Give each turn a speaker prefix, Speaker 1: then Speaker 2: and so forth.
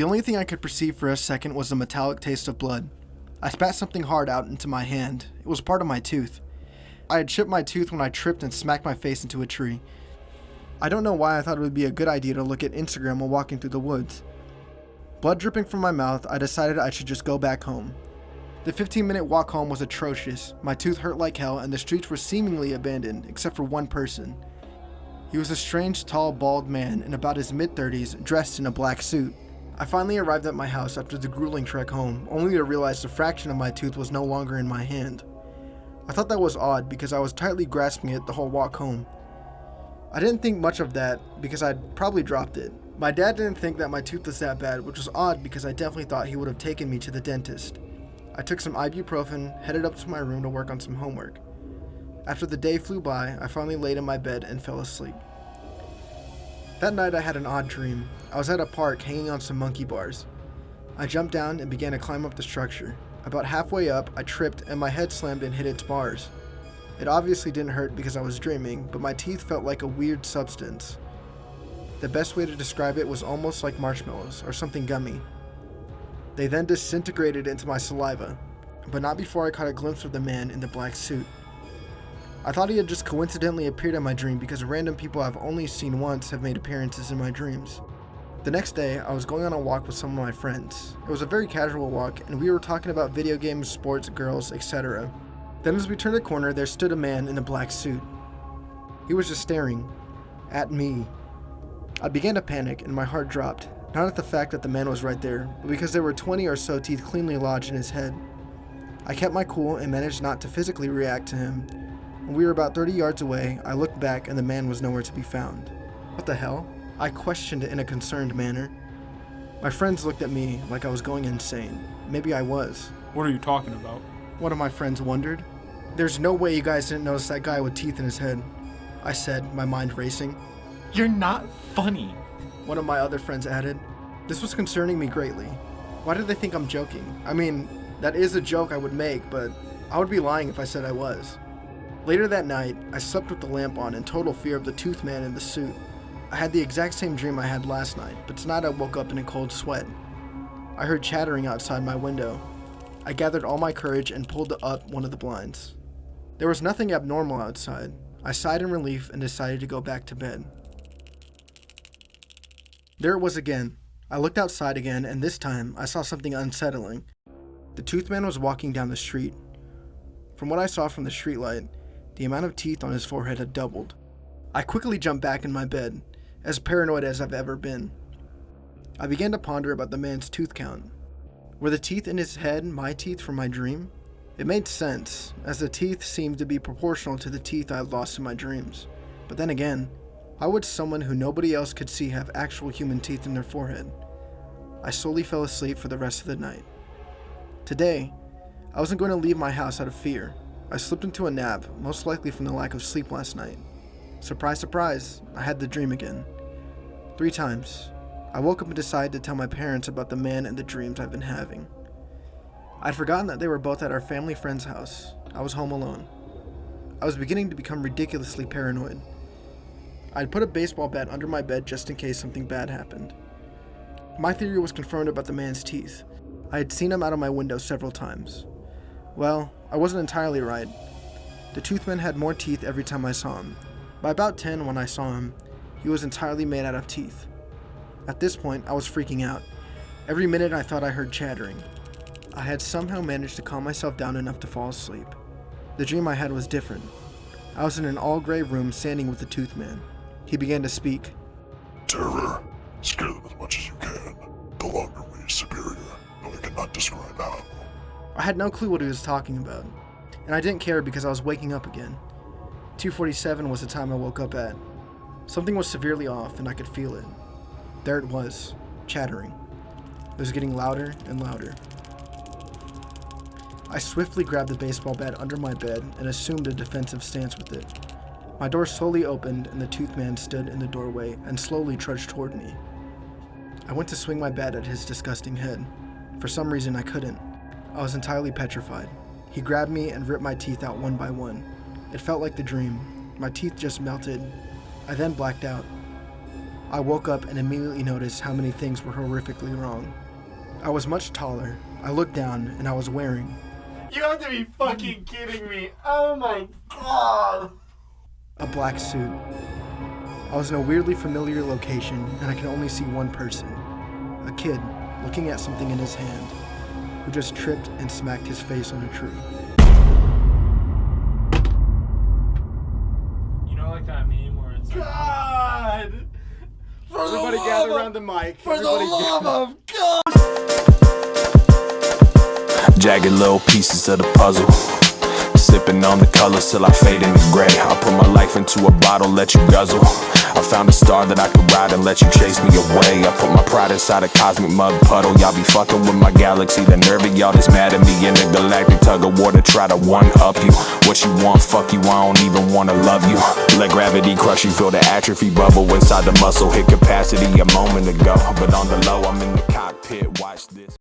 Speaker 1: The only thing I could perceive for a second was the metallic taste of blood. I spat something hard out into my hand. It was part of my tooth. I had chipped my tooth when I tripped and smacked my face into a tree. I don't know why I thought it would be a good idea to look at Instagram while walking through the woods. Blood dripping from my mouth, I decided I should just go back home. The 15-minute walk home was atrocious. My tooth hurt like hell and the streets were seemingly abandoned, except for one person. He was a strange, tall, bald man in about his mid-30s, dressed in a black suit. I finally arrived at my house after the grueling trek home, only to realize the fraction of my tooth was no longer in my hand. I thought that was odd because I was tightly grasping it the whole walk home. I didn't think much of that because I'd probably dropped it. My dad didn't think that my tooth was that bad, which was odd because I definitely thought he would have taken me to the dentist. I took some ibuprofen, headed up to my room to work on some homework. After the day flew by, I finally laid in my bed and fell asleep. That night I had an odd dream. I was at a park hanging on some monkey bars. I jumped down and began to climb up the structure. About halfway up, I tripped and my head slammed and hit its bars. It obviously didn't hurt because I was dreaming, but my teeth felt like a weird substance. The best way to describe it was almost like marshmallows or something gummy. They then disintegrated into my saliva, but not before I caught a glimpse of the man in the black suit. I thought he had just coincidentally appeared in my dream because random people I've only seen once have made appearances in my dreams. The next day, I was going on a walk with some of my friends. It was a very casual walk, and we were talking about video games, sports, girls, etc. Then as we turned a corner, there stood a man in a black suit. He was just staring at me. I began to panic, and my heart dropped, not at the fact that the man was right there, but because there were 20 or so teeth cleanly lodged in his head. I kept my cool and managed not to physically react to him. When we were about 30 yards away, I looked back and the man was nowhere to be found. What the hell? I questioned in a concerned manner. My friends looked at me like I was going insane. Maybe I was.
Speaker 2: What are you talking about?
Speaker 1: One of my friends wondered. There's no way you guys didn't notice that guy with teeth in his head, I said, my mind racing.
Speaker 2: You're not funny.
Speaker 1: One of my other friends added. This was concerning me greatly. Why did they think I'm joking? I mean, that is a joke I would make, but I would be lying if I said I was. Later that night, I slept with the lamp on in total fear of the Toothman in the suit. I had the exact same dream I had last night, but tonight I woke up in a cold sweat. I heard chattering outside my window. I gathered all my courage and pulled up one of the blinds. There was nothing abnormal outside. I sighed in relief and decided to go back to bed. There it was again. I looked outside again, and this time I saw something unsettling. The Toothman was walking down the street. From what I saw from the streetlight, the amount of teeth on his forehead had doubled. I quickly jumped back in my bed, as paranoid as I've ever been. I began to ponder about the man's tooth count. Were the teeth in his head my teeth from my dream? It made sense, as the teeth seemed to be proportional to the teeth I had lost in my dreams. But then again, why would someone who nobody else could see have actual human teeth in their forehead? I slowly fell asleep for the rest of the night. Today, I wasn't going to leave my house out of fear. I slipped into a nap, most likely from the lack of sleep last night. Surprise, surprise, I had the dream again. 3 times. I woke up and decided to tell my parents about the man and the dreams I've been having. I'd forgotten that they were both at our family friend's house. I was home alone. I was beginning to become ridiculously paranoid. I'd put a baseball bat under my bed just in case something bad happened. My theory was confirmed about the man's teeth. I had seen him out of my window several times. Well, I wasn't entirely right. The Toothman had more teeth every time I saw him. By about 10 when I saw him, he was entirely made out of teeth. At this point, I was freaking out. Every minute I thought I heard chattering. I had somehow managed to calm myself down enough to fall asleep. The dream I had was different. I was in an all-gray room standing with the Toothman. He began to speak.
Speaker 3: Terror. Scare them as much as you can. The longer way is superior, though I cannot describe how.
Speaker 1: I had no clue what he was talking about, and I didn't care because I was waking up again. 2:47 was the time I woke up at. Something was severely off, and I could feel it. There it was, chattering. It was getting louder and louder. I swiftly grabbed the baseball bat under my bed and assumed a defensive stance with it. My door slowly opened and the Toothman stood in the doorway and slowly trudged toward me. I went to swing my bat at his disgusting head. For some reason I couldn't. I was entirely petrified. He grabbed me and ripped my teeth out one by one. It felt like the dream. My teeth just melted. I then blacked out. I woke up and immediately noticed how many things were horrifically wrong. I was much taller. I looked down and I was wearing
Speaker 2: You have to be fucking kidding me. Oh my god.
Speaker 1: a black suit. I was in a weirdly familiar location and I could only see one person. A kid looking at something in his hand who just tripped and smacked his face on a tree.
Speaker 2: You know, like that meme where it's like, God!
Speaker 1: Everybody gather around the mic.
Speaker 2: For the love of God!
Speaker 4: Jagged little pieces of the puzzle. Sipping on the colors till I fade into gray. I put my life into a bottle, let you guzzle. I found a star that I could ride and let you chase me away. I put my pride inside a cosmic mud puddle. Y'all be fucking with my galaxy. The nerve of y'all that's mad at me in the galactic tug of war to try to one-up you. What you want, fuck you, I don't even wanna love you. Let gravity crush you, feel the atrophy bubble inside the muscle. Hit capacity a moment ago, but on the low, I'm in the cockpit, watch this.